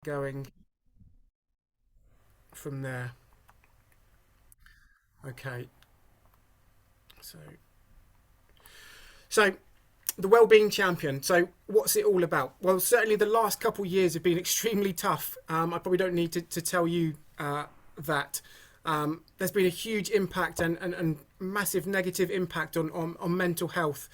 going from there. Okay, so so the Wellbeing Champion. So what's it all about? Well, certainly the last couple of years have been extremely tough. I probably don't need to tell you that. There's been a huge impact and massive negative impact on mental health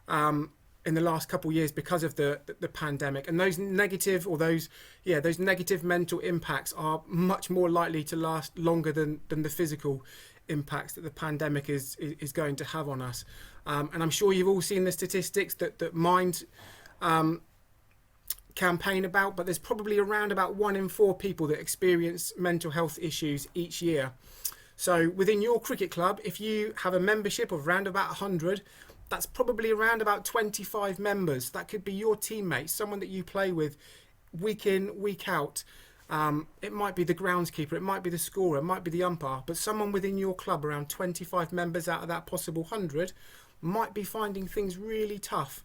in the last couple of years because of the pandemic. And those negative or those negative mental impacts are much more likely to last longer than the physical impacts that the pandemic is going to have on us. And I'm sure you've all seen the statistics that Mind campaign about, but there's probably around about 1 in 4 people that experience mental health issues each year. So within your cricket club, if you have a membership of around about 100, that's probably around about 25 members. That could be your teammates, someone that you play with week in, week out. It might be the groundskeeper, it might be the scorer, it might be the umpire, but someone within your club, around 25 members out of that possible 100, might be finding things really tough.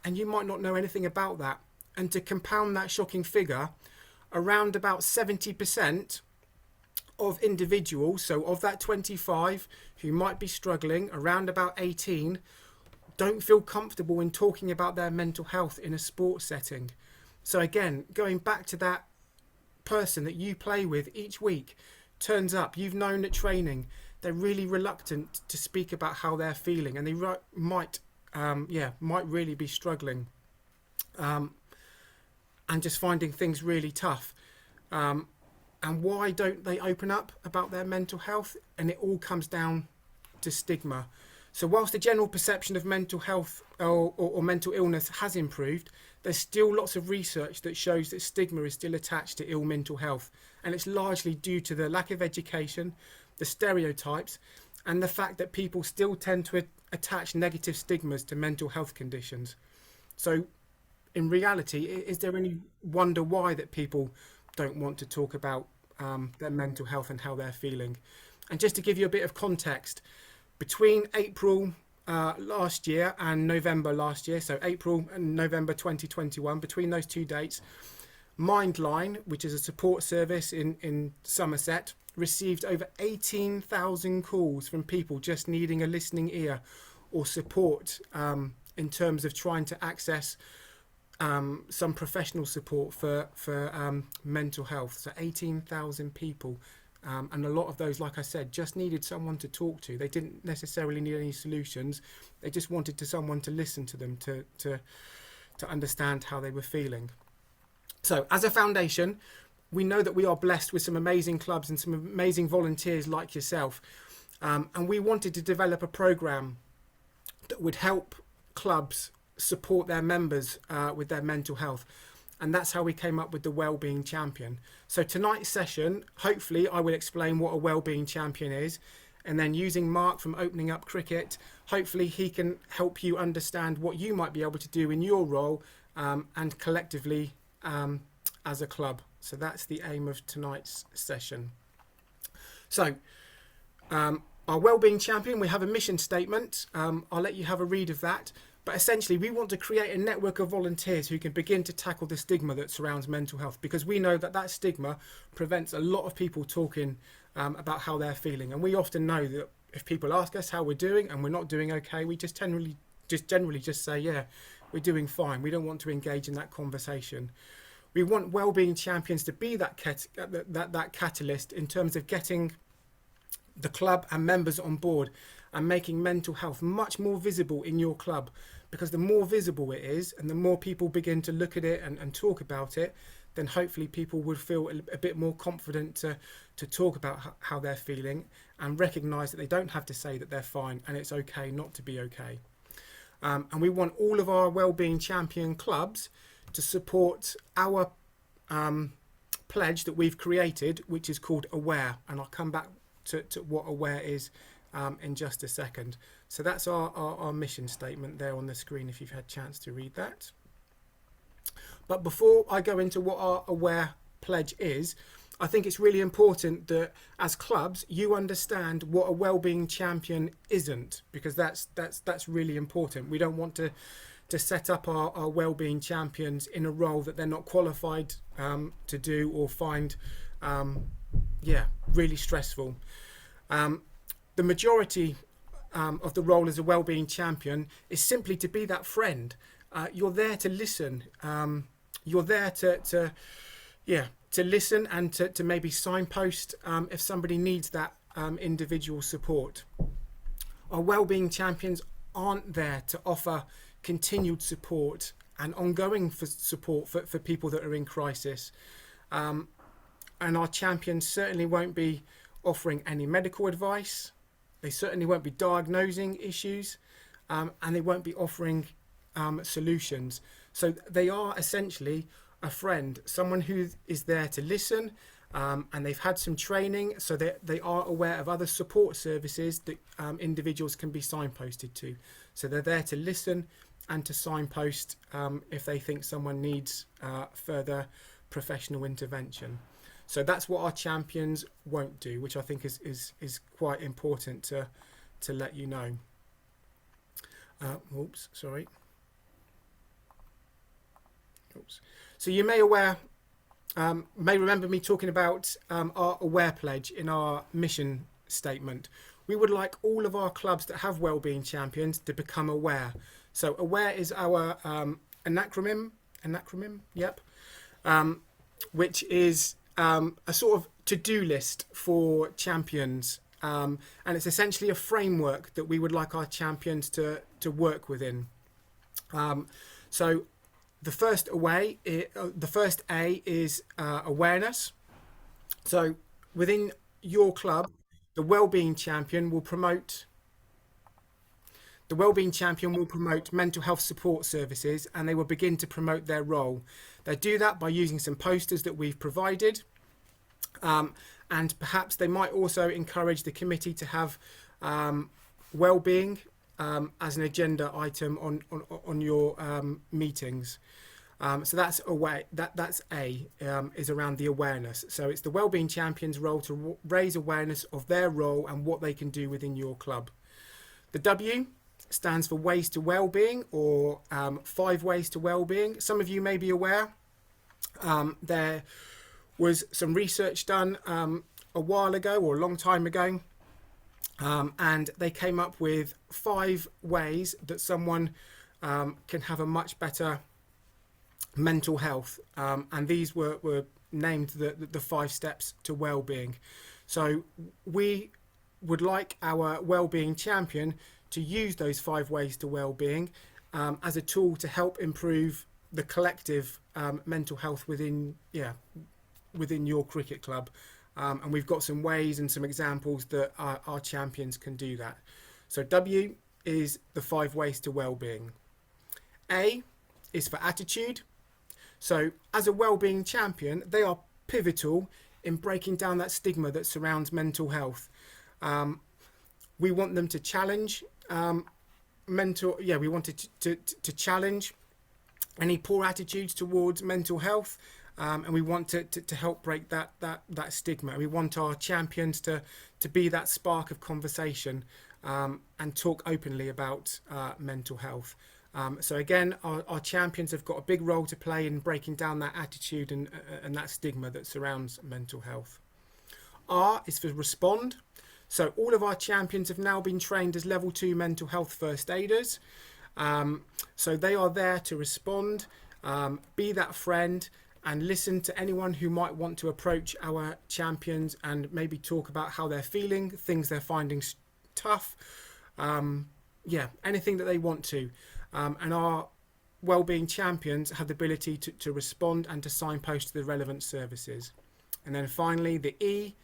And you might not know anything about that. And to compound that shocking figure, around about 70% of individuals, so of that 25 who might be struggling, around about 18 don't feel comfortable in talking about their mental health in a sports setting. So again, going back to that person that you play with each week, turns up, you've known at training, they're really reluctant to speak about how they're feeling, and they might really be struggling and just finding things really tough. And why don't they open up about their mental health? And it all comes down to stigma. So whilst the general perception of mental health or mental illness has improved, there's still lots of research that shows that stigma is still attached to ill mental health. And it's largely due to the lack of education, the stereotypes, and the fact that people still tend to attach negative stigmas to mental health conditions. So in reality, is there any wonder why that people don't want to talk about their mental health and how they're feeling? And just to give you a bit of context, between April last year and November last year, so April and November 2021, between those 2 dates, Mindline, which is a support service in Somerset, received over 18,000 calls from people just needing a listening ear or support in terms of trying to access some professional support for mental health. So 18,000 people, and a lot of those, like I said, just needed someone to talk to. They didn't necessarily need any solutions. They just wanted someone to listen to them, to understand how they were feeling. So as a foundation, we know that we are blessed with some amazing clubs and some amazing volunteers like yourself. And we wanted to develop a program that would help clubs support their members with their mental health. And that's how we came up with the Wellbeing Champion. So tonight's session, hopefully I will explain what a Wellbeing Champion is. And then using Mark from Opening Up Cricket, hopefully he can help you understand what you might be able to do in your role and collectively as a club. So that's the aim of tonight's session. So our Wellbeing Champion, we have a mission statement. I'll let you have a read of that. But essentially, we want to create a network of volunteers who can begin to tackle the stigma that surrounds mental health, because we know that stigma prevents a lot of people talking about how they're feeling. And we often know that if people ask us how we're doing and we're not doing okay, we just generally just say, yeah, we're doing fine. We don't want to engage in that conversation. We want Wellbeing Champions to be that catalyst in terms of getting the club and members on board and making mental health much more visible in your club, because the more visible it is and the more people begin to look at it and talk about it, then hopefully people would feel a bit more confident to talk about how they're feeling and recognise that they don't have to say that they're fine and it's okay not to be okay. And we want all of our Wellbeing Champion clubs to support our pledge that we've created, which is called Aware, and I'll come back to what Aware is in just a second. So that's our mission statement there on the screen if you've had a chance to read that. But before I go into what our Aware pledge is, I think it's really important that as clubs you understand what a Wellbeing Champion isn't, because that's really important. We don't want to to set up our wellbeing champions in a role that they're not qualified to do, or find really stressful. The majority of the role as a wellbeing champion is simply to be that friend. You're there to listen. You're there to listen and to maybe signpost if somebody needs that individual support. Our wellbeing champions aren't there to offer continued support and ongoing support for people that are in crisis. And our champions certainly won't be offering any medical advice. They certainly won't be diagnosing issues, and they won't be offering solutions. So they are essentially a friend, someone who is there to listen, and they've had some training, so they are aware of other support services that individuals can be signposted to. So they're there to listen and to signpost if they think someone needs further professional intervention. So that's what our champions won't do, which I think is quite important to let you know. So you may remember me talking about our Aware pledge in our mission statement. We would like all of our clubs that have wellbeing champions to become aware. So Aware is our acronym, which is a sort of to-do list for champions, and it's essentially a framework that we would like our champions to work within. So the first A is awareness. So within your club, the wellbeing champion will promote mental health support services, and they will begin to promote their role. They do that by using some posters that we've provided, and perhaps they might also encourage the committee to have wellbeing as an agenda item on your meetings. So that's a way that's is around the awareness. So it's the wellbeing champions' role to raise awareness of their role and what they can do within your club. The W stands for ways to wellbeing, or 5 ways to wellbeing. Some of you may be aware there was some research done a while ago, or a long time ago, and they came up with 5 ways that someone can have a much better mental health, and these were named the 5 steps to well-being. So we would like our well-being champion to use those 5 ways to well-being as a tool to help improve the collective mental health within your cricket club, and we've got some ways and some examples that our champions can do that. So W is the 5 ways to well-being. A is for attitude. So as a well-being champion, they are pivotal in breaking down that stigma that surrounds mental health. We want them to challenge we wanted to challenge any poor attitudes towards mental health, and we want to help break that stigma. We want our champions to be that spark of conversation and talk openly about mental health. So again, our champions have got a big role to play in breaking down that attitude and that stigma that surrounds mental health. R is for respond. So all of our champions have now been trained as level 2 mental health first aiders. So they are there to respond, be that friend, and listen to anyone who might want to approach our champions and maybe talk about how they're feeling, things they're finding tough, anything that they want to. And our wellbeing champions have the ability to respond and to signpost to the relevant services. And then finally, the E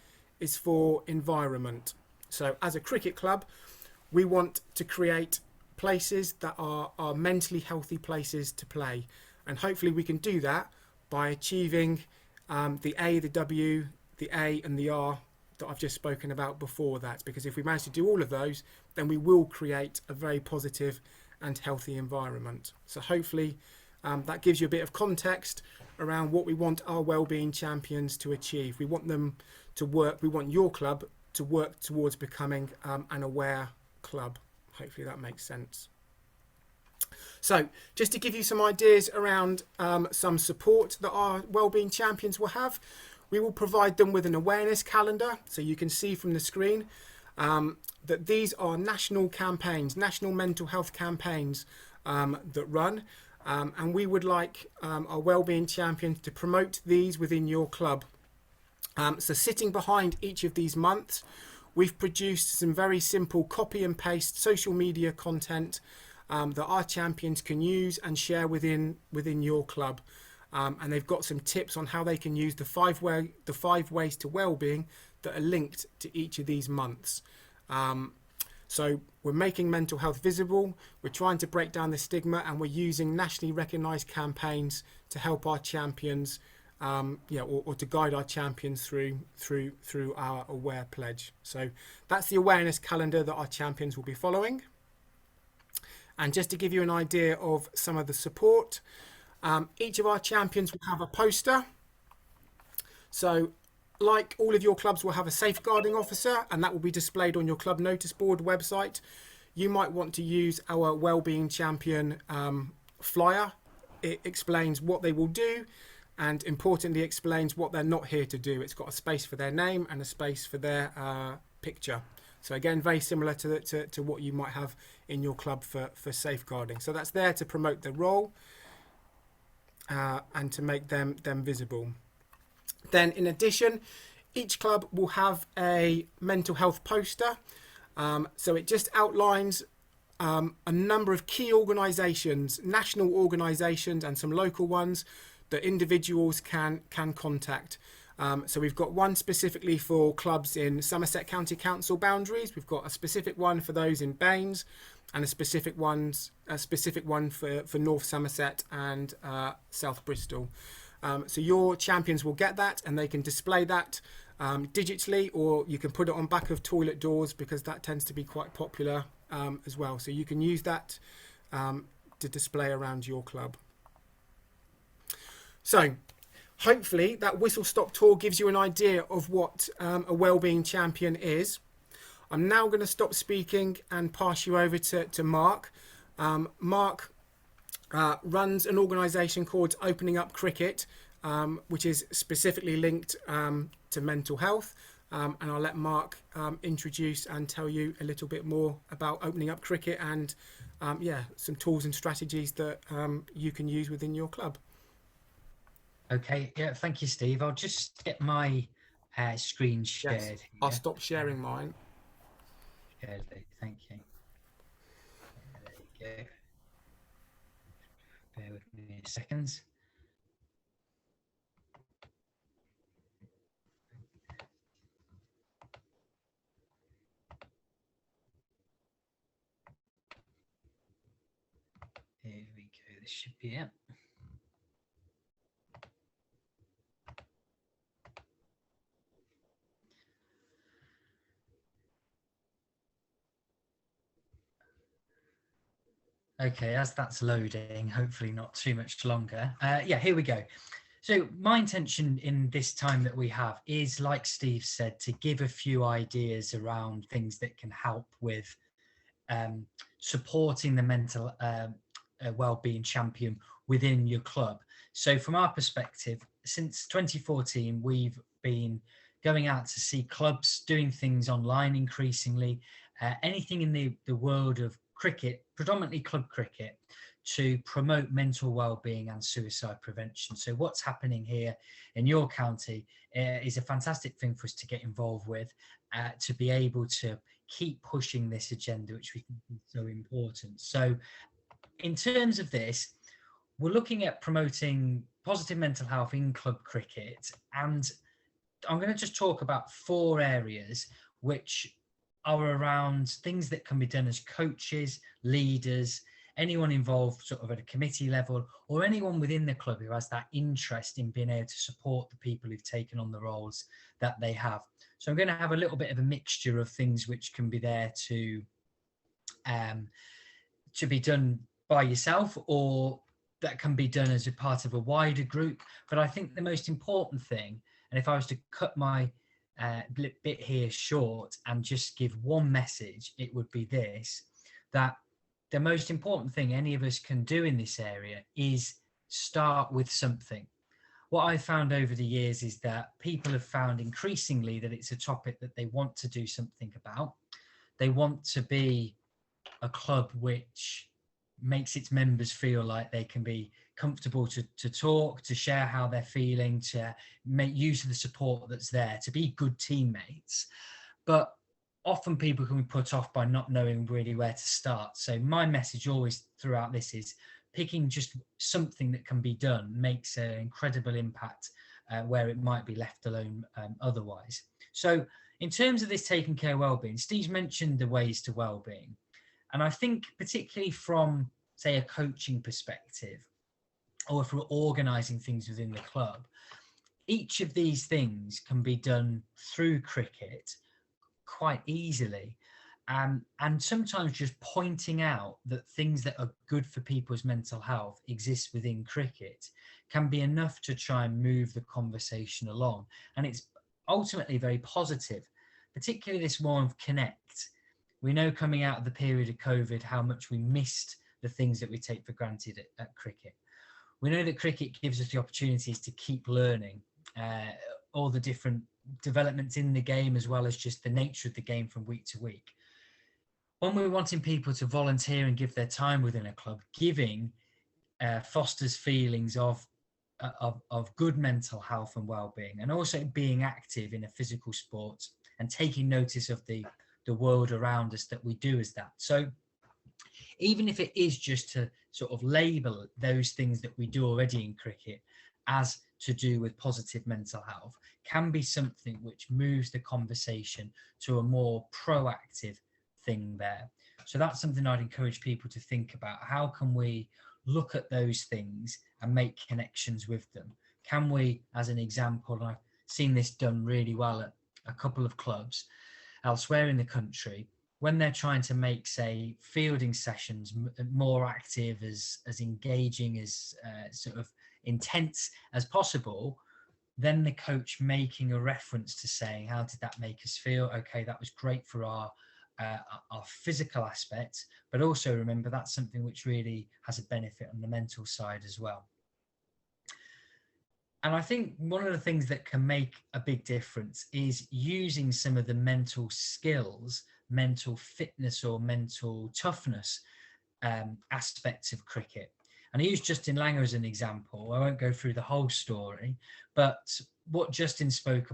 is for environment. So as a cricket club, we want to create places that are mentally healthy places to play, and hopefully we can do that by achieving the A, the W, the A and the R that I've just spoken about before that, because if we manage to do all of those, then we will create a very positive and healthy environment. So hopefully that gives you a bit of context around what we want our wellbeing champions to achieve. We want them to work, we want your club to work towards becoming an aware club. Hopefully that makes sense. So, just to give you some ideas around some support that our Wellbeing Champions will have, we will provide them with an awareness calendar. So you can see from the screen that these are national campaigns, national mental health campaigns that run. And we would like our Wellbeing Champions to promote these within your club. So sitting behind each of these months, we've produced some very simple copy and paste social media content that our champions can use and share within your club. And they've got some tips on how they can use the five ways to wellbeing that are linked to each of these months. So we're making mental health visible, we're trying to break down the stigma, and we're using nationally recognised campaigns to help our champions, or to guide our champions through our Aware pledge. So that's the awareness calendar that our champions will be following. And just to give you an idea of some of the support, each of our champions will have a poster. So like all of your clubs will have a safeguarding officer, and that will be displayed on your club notice board website. You might want to use our Wellbeing Champion flyer. It explains what they will do, and importantly explains what they're not here to do. It's got a space for their name and a space for their picture. So again, very similar to what you might have in your club for safeguarding. So that's there to promote the role and to make them visible. Then in addition, each club will have a mental health poster. So it just outlines a number of key organisations, national organisations and some local ones that individuals can contact. So we've got one specifically for clubs in Somerset County Council boundaries. We've got a specific one for those in Baines, and a specific one for North Somerset and South Bristol. So your champions will get that, and they can display that digitally, or you can put it on back of toilet doors, because that tends to be quite popular as well. So you can use that to display around your club. So hopefully that whistle-stop tour gives you an idea of what a Wellbeing Champion is. I'm now going to stop speaking and pass you over to Mark. Mark runs an organisation called Opening Up Cricket, which is specifically linked to mental health. And I'll let Mark introduce and tell you a little bit more about Opening Up Cricket and some tools and strategies that you can use within your club. Okay, yeah, thank you, Steve. I'll just get my screen shared. Yes, I'll stop sharing mine. Thank you. There you go. Bear with me a second. Here we go. This should be it. Okay, as that's loading, hopefully not too much longer. Here we go. So my intention in this time that we have is, like Steve said, to give a few ideas around things that can help with supporting the mental wellbeing champion within your club. So from our perspective, since 2014, we've been going out to see clubs doing things online increasingly, anything in the world of cricket, predominantly club cricket, to promote mental well-being and suicide prevention. So what's happening here in your county is a fantastic thing for us to get involved with, to be able to keep pushing this agenda, which we think is so important. So in terms of this, we're looking at promoting positive mental health in club cricket, and I'm going to just talk about 4 areas which are around things that can be done as coaches, leaders, anyone involved sort of at a committee level, or anyone within the club who has that interest in being able to support the people who've taken on the roles that they have. So I'm going to have a little bit of a mixture of things which can be there to be done by yourself, or that can be done as a part of a wider group. But I think the most important thing, and if I was to cut my bit here short and just give one message, it would be this: that the most important thing any of us can do in this area is start with something. What I've found over the years is that people have found increasingly that it's a topic that they want to do something about. They want to be a club which makes its members feel like they can be comfortable to talk, to share how they're feeling, to make use of the support that's there, to be good teammates. But often people can be put off by not knowing really where to start. So my message always throughout this is picking just something that can be done makes an incredible impact where it might be left alone otherwise. So in terms of this taking care of wellbeing, Steve's mentioned the ways to wellbeing. And I think particularly from, say, a coaching perspective, or if we're organising things within the club, each of these things can be done through cricket quite easily. And sometimes just pointing out that things that are good for people's mental health exist within cricket can be enough to try and move the conversation along. And it's ultimately very positive, particularly this one of connect. We know coming out of the period of COVID how much we missed the things that we take for granted at cricket. We know that cricket gives us the opportunities to keep learning all the different developments in the game, as well as just the nature of the game from week to week. When we're wanting people to volunteer and give their time within a club, giving fosters feelings of good mental health and well-being, and also being active in a physical sport and taking notice of the world around us that we do as that. So even if it is just to sort of label those things that we do already in cricket as to do with positive mental health, can be something which moves the conversation to a more proactive thing there. So that's something I'd encourage people to think about. How can we look at those things and make connections with them? Can we, as an example, and I've seen this done really well at a couple of clubs elsewhere in the country, when they're trying to make, say, fielding sessions more active, as engaging, as sort of intense as possible, then the coach making a reference to saying, how did that make us feel? Okay, that was great for our physical aspects, but also remember that's something which really has a benefit on the mental side as well. And I think one of the things that can make a big difference is using some of the mental skills, mental fitness or mental toughness aspects of cricket. And I use Justin Langer as an example. I won't go through the whole story, but what Justin has spoken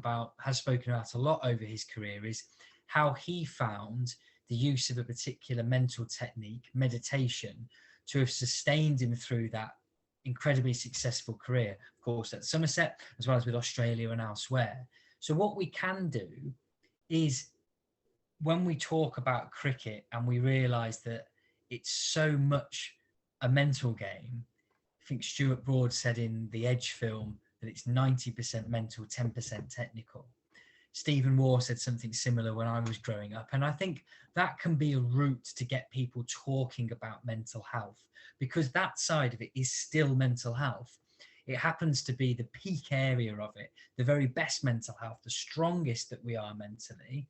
about a lot over his career is how he found the use of a particular mental technique, meditation, to have sustained him through that incredibly successful career, of course, at Somerset, as well as with Australia and elsewhere. So what we can do is, when we talk about cricket and we realise that it's so much a mental game, I think Stuart Broad said in the Edge film that it's 90% mental, 10% technical. Stephen Waugh said something similar when I was growing up. And I think that can be a route to get people talking about mental health, because that side of it is still mental health. It happens to be the peak area of it, the very best mental health, the strongest that we are mentally.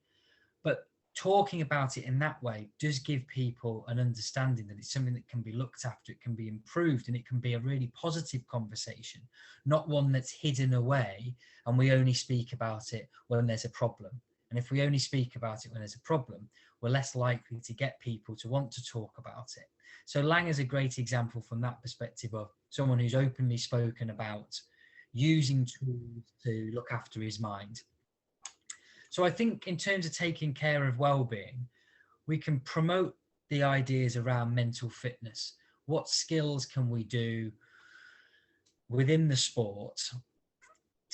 But talking about it in that way does give people an understanding that it's something that can be looked after, it can be improved, and it can be a really positive conversation, not one that's hidden away and we only speak about it when there's a problem. And if we only speak about it when there's a problem, we're less likely to get people to want to talk about it. So Lang is a great example from that perspective of someone who's openly spoken about using tools to look after his mind. So I think in terms of taking care of well-being, we can promote the ideas around mental fitness. What skills can we do within the sport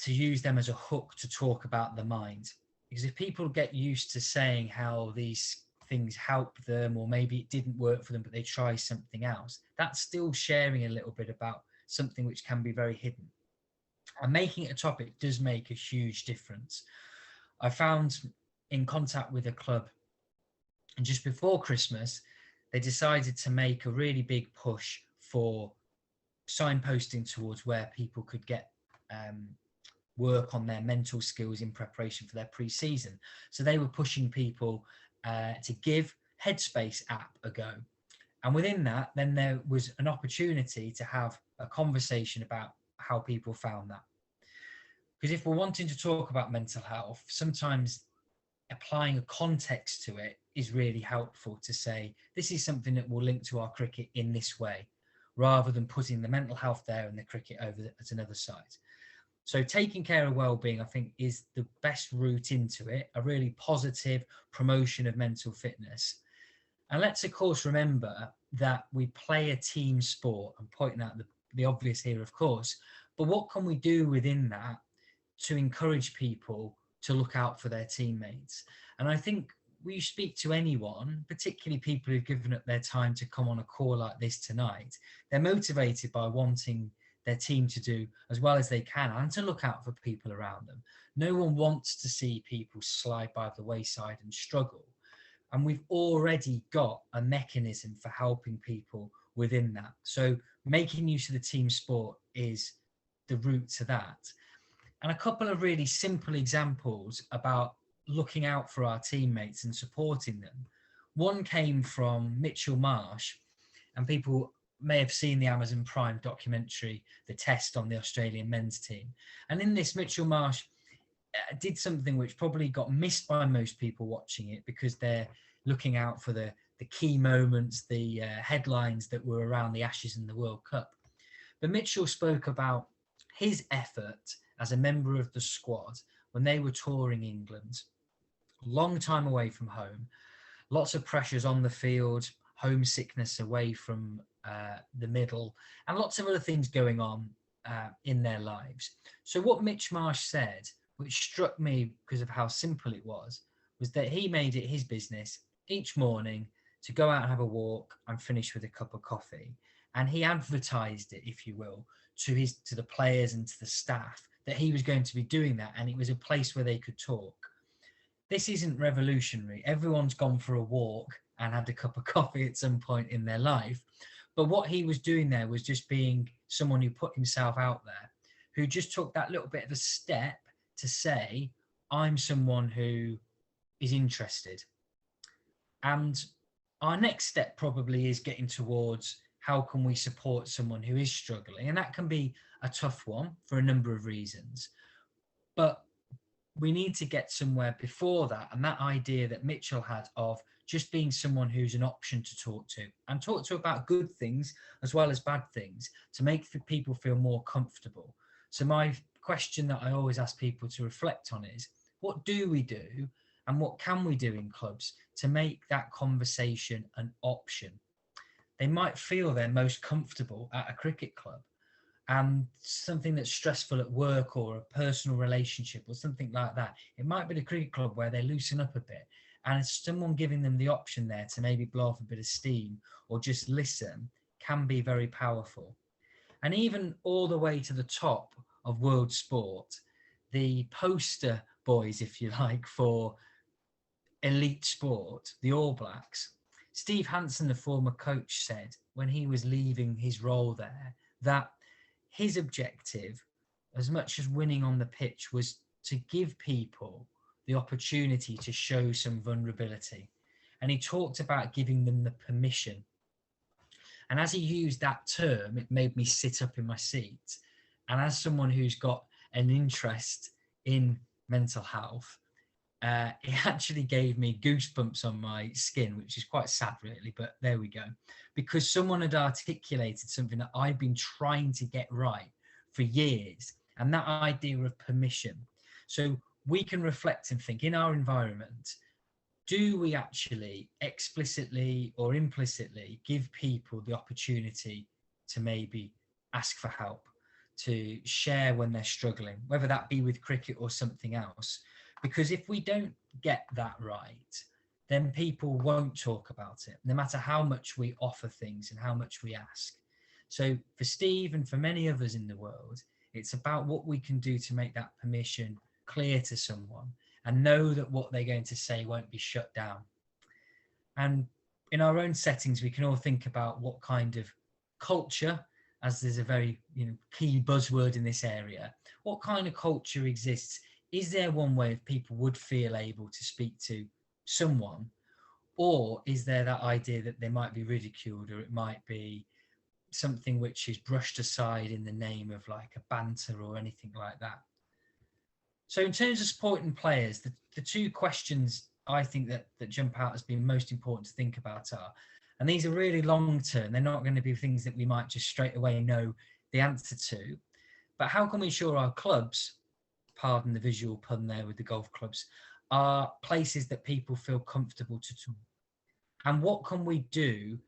to use them as a hook to talk about the mind? Because if people get used to saying how these things help them, or maybe it didn't work for them, but they try something else, that's still sharing a little bit about something which can be very hidden. And making it a topic does make a huge difference. I found in contact with a club, and just before Christmas, they decided to make a really big push for signposting towards where people could get work on their mental skills in preparation for their pre-season. So they were pushing people to give Headspace app a go. And within that, then there was an opportunity to have a conversation about how people found that. Because if we're wanting to talk about mental health, sometimes applying a context to it is really helpful to say, this is something that will link to our cricket in this way, rather than putting the mental health there and the cricket over at another side. So taking care of well-being, I think, is the best route into it, a really positive promotion of mental fitness. And let's, of course, remember that we play a team sport. I'm pointing out the obvious here, of course, but what can we do within that to encourage people to look out for their teammates? And I think we speak to anyone, particularly people who've given up their time to come on a call like this tonight, they're motivated by wanting their team to do as well as they can and to look out for people around them. No one wants to see people slide by the wayside and struggle. And we've already got a mechanism for helping people within that. So making use of the team sport is the route to that. And a couple of really simple examples about looking out for our teammates and supporting them. One came from Mitchell Marsh, and people may have seen the Amazon Prime documentary, The Test, on the Australian men's team. And in this, Mitchell Marsh did something which probably got missed by most people watching it, because they're looking out for the key moments, the headlines that were around the Ashes and the World Cup. But Mitchell spoke about his effort as a member of the squad when they were touring England, long time away from home, lots of pressures on the field, homesickness away from the middle, and lots of other things going on in their lives. So what Mitch Marsh said, which struck me because of how simple it was that he made it his business each morning to go out and have a walk and finish with a cup of coffee. And he advertised it, if you will, to the players and to the staff that he was going to be doing that, and it was a place where they could talk. This isn't revolutionary. Everyone's gone for a walk and had a cup of coffee at some point in their life. But what he was doing there was just being someone who put himself out there, who just took that little bit of a step to say, I'm someone who is interested. And our next step probably is getting towards how can we support someone who is struggling? And that can be a tough one for a number of reasons. But we need to get somewhere before that. And that idea that Mitchell had of just being someone who's an option to talk to, and talk to about good things as well as bad things, to make people feel more comfortable. So my question that I always ask people to reflect on is, what do we do and what can we do in clubs to make that conversation an option? They might feel they're most comfortable at a cricket club, and something that's stressful at work or a personal relationship or something like that, it might be the cricket club where they loosen up a bit, and it's someone giving them the option there to maybe blow off a bit of steam or just listen can be very powerful. And even all the way to the top of world sport, the poster boys, if you like, for elite sport, the All Blacks, Steve Hansen, the former coach, said when he was leaving his role there that his objective, as much as winning on the pitch, was to give people the opportunity to show some vulnerability. And he talked about giving them the permission. And as he used that term, it made me sit up in my seat. And as someone who's got an interest in mental health, it actually gave me goosebumps on my skin, which is quite sad, really, but there we go. Because someone had articulated something that I've been trying to get right for years, and that idea of permission. So we can reflect and think in our environment, do we actually explicitly or implicitly give people the opportunity to maybe ask for help, to share when they're struggling, whether that be with cricket or something else? Because if we don't get that right, then people won't talk about it, no matter how much we offer things and how much we ask. So for Steve and for many others in the world, it's about what we can do to make that permission clear to someone and know that what they're going to say won't be shut down. And in our own settings, we can all think about what kind of culture, as there's a very key buzzword in this area, what kind of culture exists. Is there one way if people would feel able to speak to someone, Or is there that idea that they might be ridiculed, or it might be something which is brushed aside in the name of like a banter or anything like that? So in terms of supporting players, the two questions I think that jump out as being most important to think about are, and these are really long term, they're not going to be things that we might just straight away know the answer to, but how can we ensure our clubs, pardon the visual pun there with the golf clubs, are places that people feel comfortable to talk? And what can we do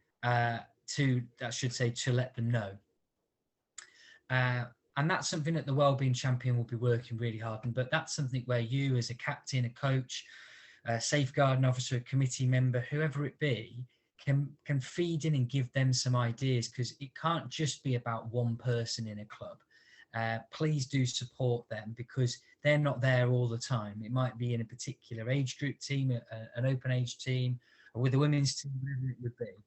to let them know? Uh, and that's something that the Wellbeing Champion will be working really hard on. But that's something where you, as a captain, a coach, a safeguarding officer, a committee member, whoever it be, can feed in and give them some ideas, because it can't just be about one person in a club. Please do support them, because they're not there all the time. It might be in a particular age group team, an open age team, or with a women's team, whatever it would be.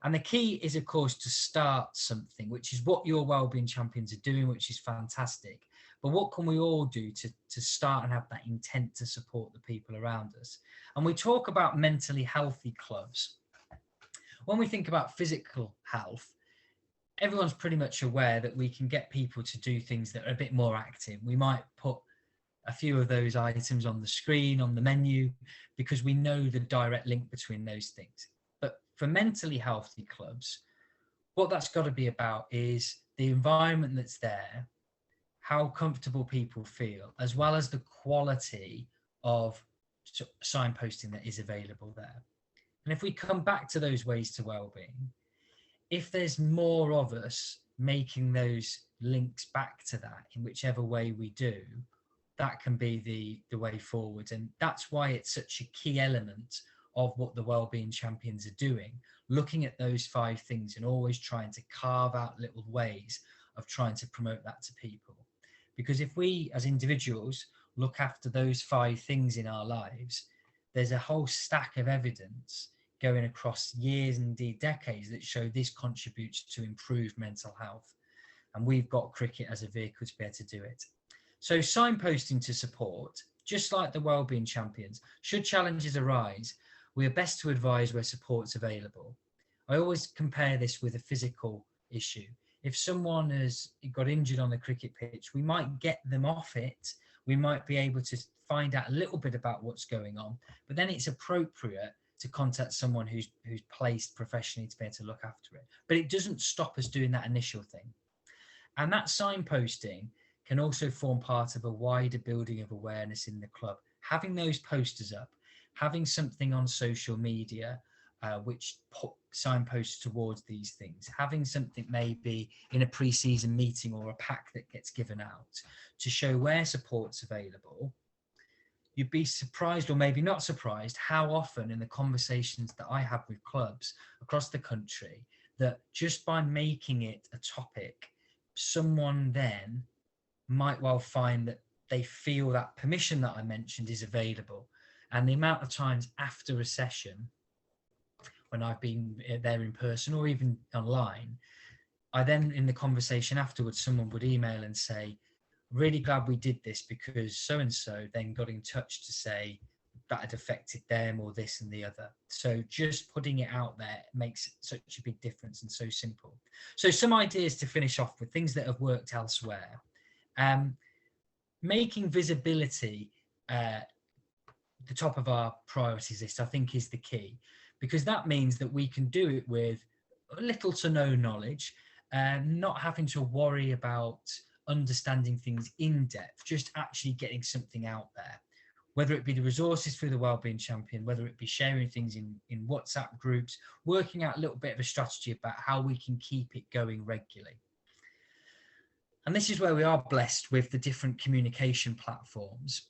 And the key is, of course, to start something, which is what your Wellbeing Champions are doing, which is fantastic. But what can we all do to start and have that intent to support the people around us? And we talk about mentally healthy clubs. When we think about physical health, everyone's pretty much aware that we can get people to do things that are a bit more active. We might put a few of those items on the screen, on the menu, because we know the direct link between those things. But for mentally healthy clubs, what that's got to be about is the environment that's there, how comfortable people feel, as well as the quality of signposting that is available there. And if we come back to those ways to wellbeing, if there's more of us making those links back to that in whichever way we do, that can be the way forward. And that's why it's such a key element of what the Wellbeing Champions are doing, looking at those 5 things and always trying to carve out little ways of trying to promote that to people. Because if we as individuals look after those 5 things in our lives, there's a whole stack of evidence going across years and indeed decades that show this contributes to improved mental health. And we've got cricket as a vehicle to be able to do it. So signposting to support, just like the Wellbeing Champions, should challenges arise, we are best to advise where support's available. I always compare this with a physical issue. If someone has got injured on the cricket pitch, we might get them off it. We might be able to find out a little bit about what's going on, but then it's appropriate to contact someone who's placed professionally to be able to look after it. But it doesn't stop us doing that initial thing. And that signposting can also form part of a wider building of awareness in the club. Having those posters up, having something on social media which signposts towards these things, having something maybe in a pre-season meeting or a pack that gets given out to show where support's available. You'd be surprised, or maybe not surprised, how often in the conversations that I have with clubs across the country, that just by making it a topic, someone then might well find that they feel that permission that I mentioned is available. And the amount of times after a session, when I've been there in person or even online, I then, in the conversation afterwards, someone would email and say, really glad we did this because so-and-so then got in touch to say that had affected them or this and the other. So just putting it out there makes such a big difference and so simple. So some ideas to finish off with, things that have worked elsewhere. Making visibility the top of our priorities list, I think, is the key, because that means that we can do it with little to no knowledge, not having to worry about understanding things in depth, just actually getting something out there, whether it be the resources through the Wellbeing Champion, whether it be sharing things in WhatsApp groups, working out a little bit of a strategy about how we can keep it going regularly. And this is where we are blessed with the different communication platforms.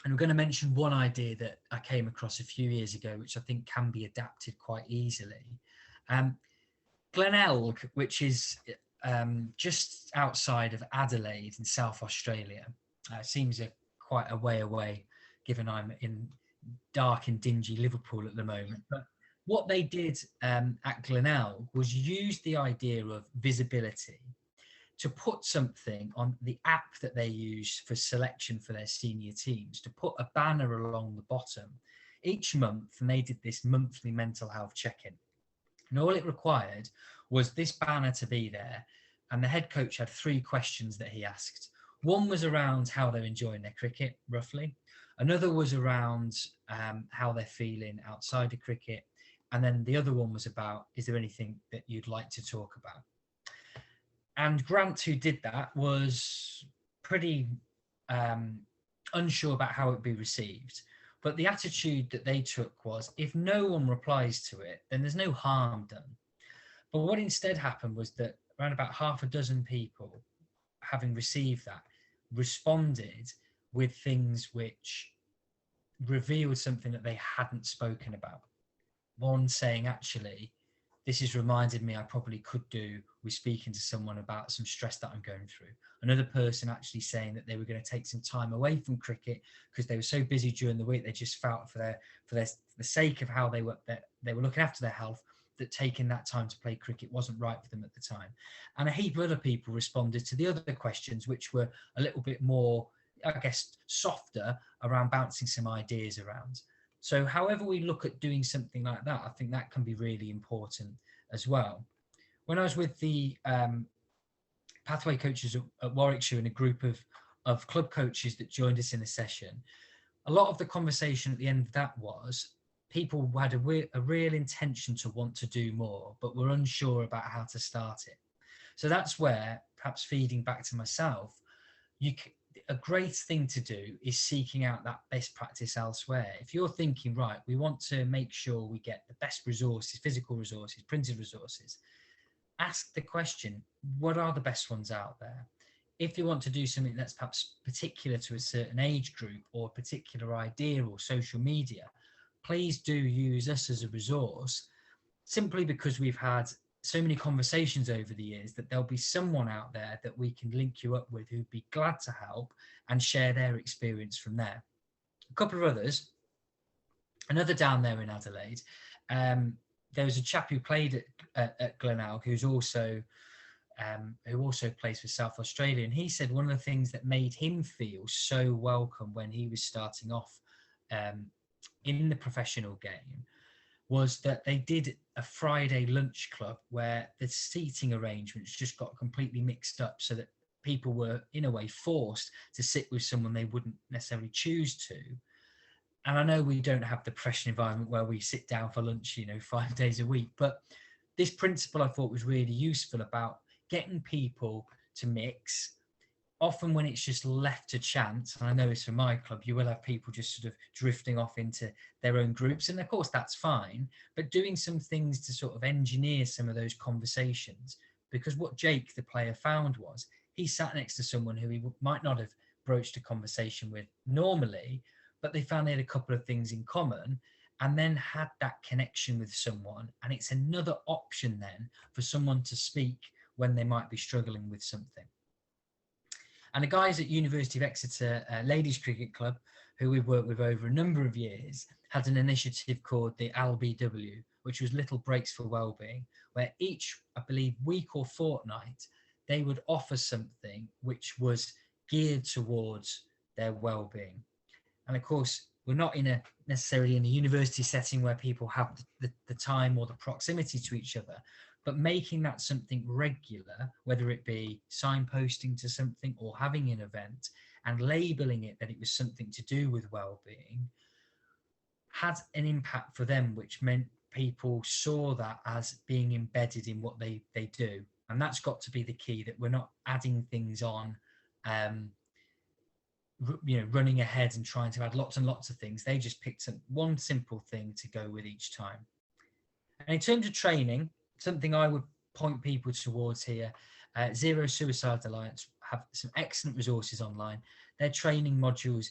And we're going to mention one idea that I came across a few years ago, which I think can be adapted quite easily. Glenelg, which is just outside of Adelaide in South Australia, seems quite a way away, given I'm in dark and dingy Liverpool at the moment. But what they did at Glenelg was use the idea of visibility to put something on the app that they use for selection for their senior teams, to put a banner along the bottom each month, and they did this monthly mental health check-in. And all it required was this banner to be there, and the head coach had 3 questions that he asked. One was around how they're enjoying their cricket, roughly. Another was around how they're feeling outside of cricket. And then the other one was about, is there anything that you'd like to talk about? And Grant, who did that, was pretty unsure about how it would be received. But the attitude that they took was, if no one replies to it, then there's no harm done. But what instead happened was that around about half a dozen people, having received that, responded with things which revealed something that they hadn't spoken about. One saying, actually, this has reminded me I probably could do with speaking to someone about some stress that I'm going through. Another person actually saying that they were going to take some time away from cricket because they were so busy during the week, they just felt for the sake of how they were looking after their health, that taking that time to play cricket wasn't right for them at the time. And a heap of other people responded to the other questions, which were a little bit more, I guess, softer, around bouncing some ideas around. So however we look at doing something like that, I think that can be really important as well. When I was with the pathway coaches at Warwickshire and a group of club coaches that joined us in a session, a lot of the conversation at the end of that was people had a real intention to want to do more, but were unsure about how to start it. So that's where, perhaps feeding back to myself, a great thing to do is seeking out that best practice elsewhere. If you're thinking, right, we want to make sure we get the best resources, physical resources, printed resources, ask the question, what are the best ones out there? If you want to do something that's perhaps particular to a certain age group or a particular idea or social media, please do use us as a resource, simply because we've had so many conversations over the years that there'll be someone out there that we can link you up with who'd be glad to help and share their experience from there. A couple of others, another down there in Adelaide, there was a chap who played at Glenelg who also plays for South Australia, and he said one of the things that made him feel so welcome when he was starting off in the professional game was that they did a Friday lunch club where the seating arrangements just got completely mixed up, so that people were in a way forced to sit with someone they wouldn't necessarily choose to. And I know we don't have the professional environment where we sit down for lunch, 5 days a week, but this principle I thought was really useful about getting people to mix. Often when it's just left to chance, and I know it's for my club, you will have people just sort of drifting off into their own groups, and of course that's fine, but doing some things to sort of engineer some of those conversations, because what Jake, the player, found was he sat next to someone who he might not have broached a conversation with normally, but they found they had a couple of things in common and then had that connection with someone, and it's another option then for someone to speak when they might be struggling with something. And the guys at University of Exeter Ladies Cricket Club, who we've worked with over a number of years, had an initiative called the LBW, which was Little Breaks for Wellbeing, where each, I believe, week or fortnight, they would offer something which was geared towards their well-being. And of course, we're not necessarily in a university setting where people have the time or the proximity to each other, but making that something regular, whether it be signposting to something or having an event and labeling it that it was something to do with well-being, had an impact for them, which meant people saw that as being embedded in what they do. And that's got to be the key, that we're not adding things on, running ahead and trying to add lots and lots of things. They just picked one simple thing to go with each time. And in terms of training, something I would point people towards here, Zero Suicide Alliance have some excellent resources online. Their training modules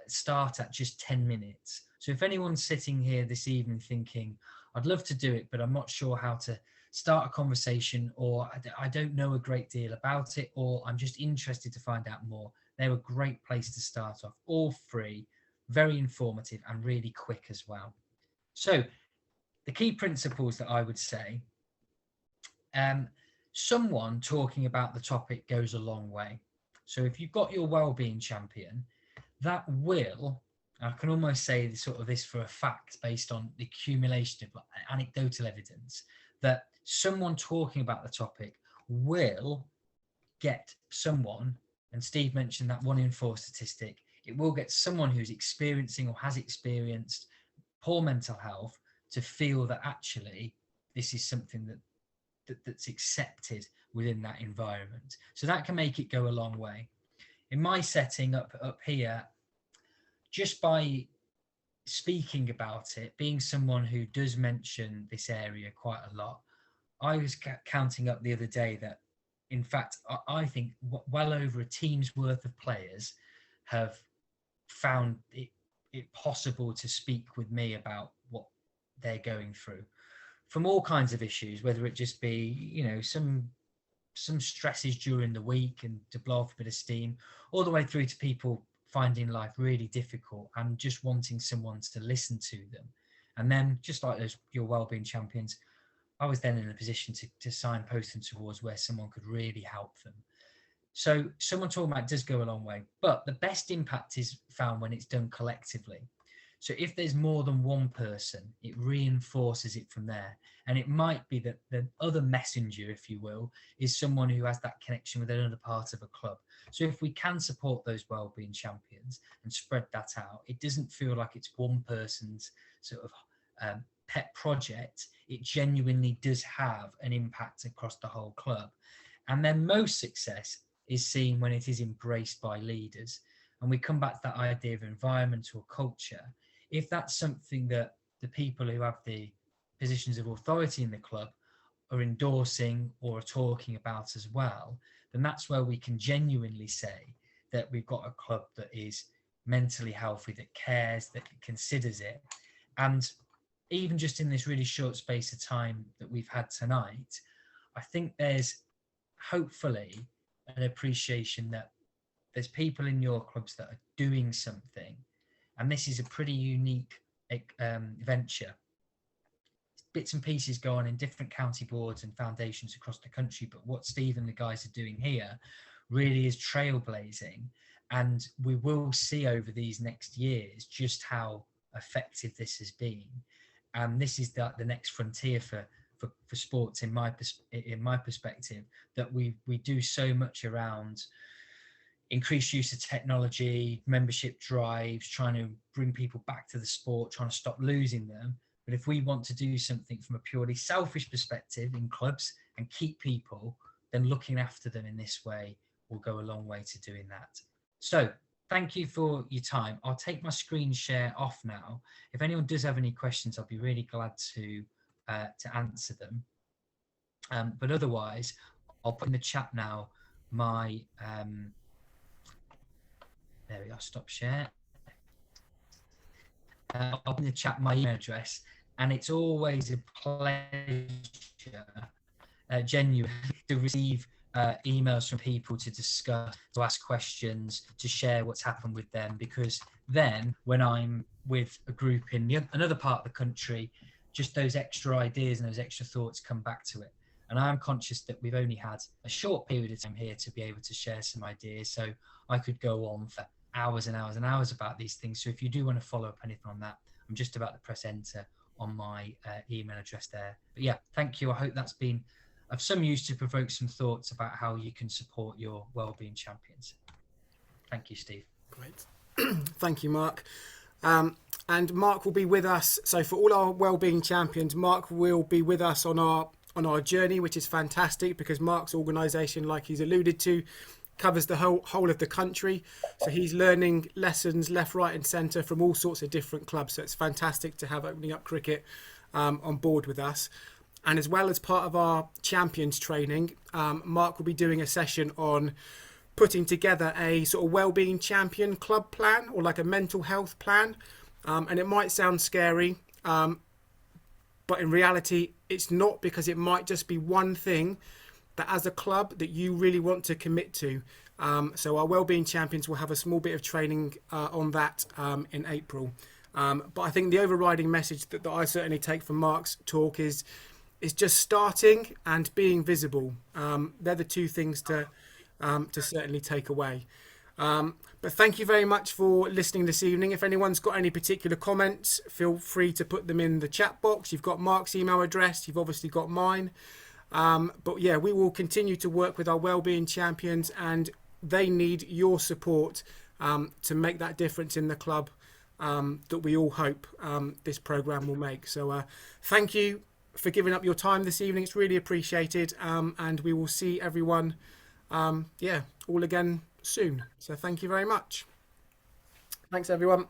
start at just 10 minutes. So if anyone's sitting here this evening thinking, I'd love to do it, but I'm not sure how to start a conversation, or I don't know a great deal about it, or I'm just interested to find out more, they're a great place to start off. All free, very informative, and really quick as well. So the key principles that I would say, someone talking about the topic goes a long way. So if you've got your wellbeing champion, that will I can almost say sort of this for a fact based on the accumulation of anecdotal evidence that someone talking about the topic will get someone, and Steve mentioned that 1 in 4 statistic, it will get someone who's experiencing or has experienced poor mental health to feel that actually this is something that's accepted within that environment. So that can make it go a long way. In my setting up here, just by speaking about it, being someone who does mention this area quite a lot, I was counting up the other day that, in fact, I think well over a team's worth of players have found it possible to speak with me about what they're going through from all kinds of issues, whether it just be, some stresses during the week and to blow off a bit of steam, all the way through to people finding life really difficult and just wanting someone to listen to them. And then, just like your wellbeing champions, I was then in a position to signpost them towards where someone could really help them. So someone talking about it does go a long way, but the best impact is found when it's done collectively. So if there's more than one person, it reinforces it from there. And it might be that the other messenger, if you will, is someone who has that connection with another part of a club. So if we can support those wellbeing champions and spread that out, it doesn't feel like it's one person's sort of pet project. It genuinely does have an impact across the whole club. And then most success is seen when it is embraced by leaders. And we come back to that idea of environmental culture. If that's something that the people who have the positions of authority in the club are endorsing or are talking about as well, then that's where we can genuinely say that we've got a club that is mentally healthy, that cares, that considers it. And even just in this really short space of time that we've had tonight, I think there's hopefully an appreciation that there's people in your clubs that are doing something, and this is a pretty unique venture. Bits and pieces go on in different county boards and foundations across the country, but what Steve and the guys are doing here really is trailblazing, and we will see over these next years just how effective this has been. And this is the next frontier for sports in my perspective, that we do so much around increased use of technology, membership drives, trying to bring people back to the sport, trying to stop losing them. But if we want to do something from a purely selfish perspective in clubs and keep people, then looking after them in this way will go a long way to doing that. So thank you for your time. I'll take my screen share off now. If anyone does have any questions, I'll be really glad to answer them. But otherwise, I'll put in the chat now my there we are, stop share. I'll put in the chat my email address, and it's always a pleasure, genuinely, to receive emails from people to discuss, to ask questions, to share what's happened with them, because then when I'm with a group in another part of the country, just those extra ideas and those extra thoughts come back to it. And I'm conscious that we've only had a short period of time here to be able to share some ideas, so I could go on for hours and hours and hours about these things. So if you do want to follow up anything on that, I'm just about to press enter on my email address there. But yeah, thank you. I hope that's been of some use to provoke some thoughts about how you can support your wellbeing champions. Thank you, Steve. Great. Thank you, Mark. And Mark will be with us. So for all our wellbeing champions, Mark will be with us on our journey, which is fantastic, because Mark's organisation, like he's alluded to, covers the whole of the country. So he's learning lessons left, right and centre from all sorts of different clubs. So it's fantastic to have Opening Up Cricket on board with us. And as well as part of our champions training, Mark will be doing a session on putting together a sort of wellbeing champion club plan, or like a mental health plan. And it might sound scary, but in reality it's not, because it might just be one thing that as a club that you really want to commit to. So our wellbeing champions will have a small bit of training on that in April. But I think the overriding message that I certainly take from Mark's talk is just starting and being visible. They're the two things to certainly take away. But thank you very much for listening this evening. If anyone's got any particular comments, feel free to put them in the chat box. You've got Mark's email address. You've obviously got mine. But yeah, we will continue to work with our wellbeing champions, and they need your support to make that difference in the club that we all hope this program will make. So thank you for giving up your time this evening. It's really appreciated, and we will see everyone all again soon. So thank you very much. Thanks everyone.